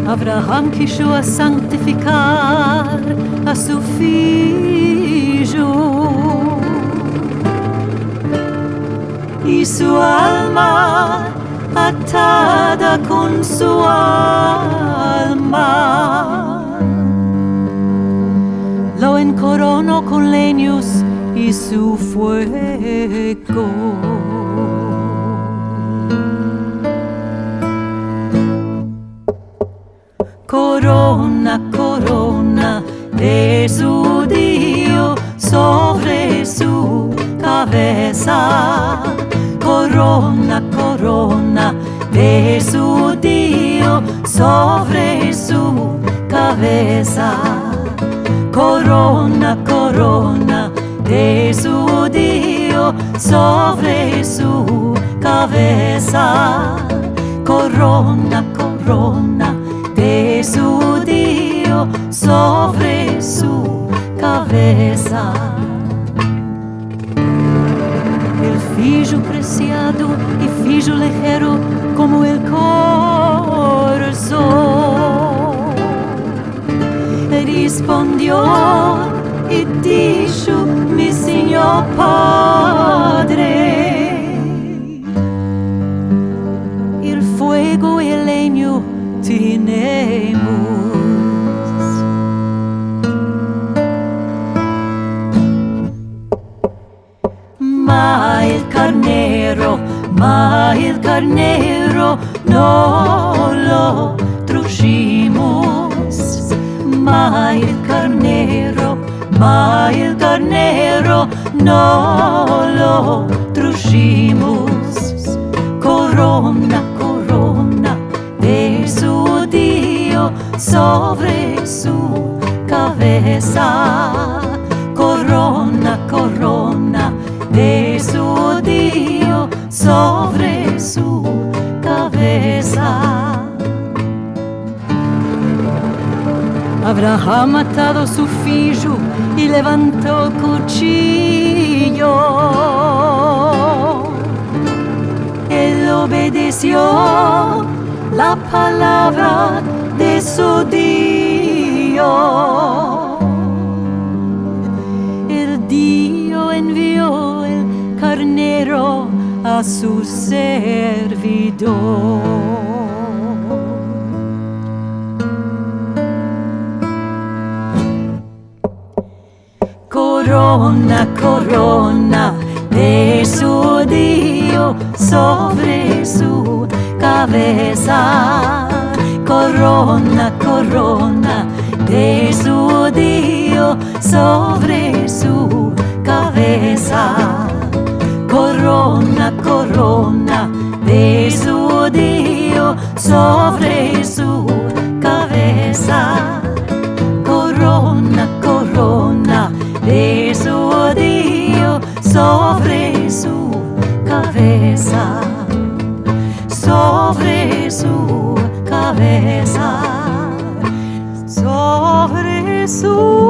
Abraham quiso a santificar a su filho y su alma atada con su alma lo encoronó con leños y su fuego. Corona, corona de su Dios sobre su cabeza. Corona, corona de su Dios sobre su cabeza. Corona, corona de su Dios sobre su cabeza. Corona, corona de su Dios sobre su cabeza. El filho preciado y filho ligero como el corzo respondió y dijo: mi Señor Padre, el fuego y el leño tenemos, ma el carnero no lo trujimos, ma el carnero no lo trujimos. Corona, corona de su Dios sobre su cabeza. Corona, corona de su Dios sobre su cabeza. Abraham atado su filho y levantó el cuchillo. Él obedeció la palabra de su Dios. El Dios envió el carnero a su servidor. Corona, corona de su Dios sobre su cabeza. Corona, corona de su Dios sobre su cabeza. Corona, corona de su Dios sobre su cabeza. Corona, corona de su Dios sobre su cabeza. Sobre su cabeza. Sobre su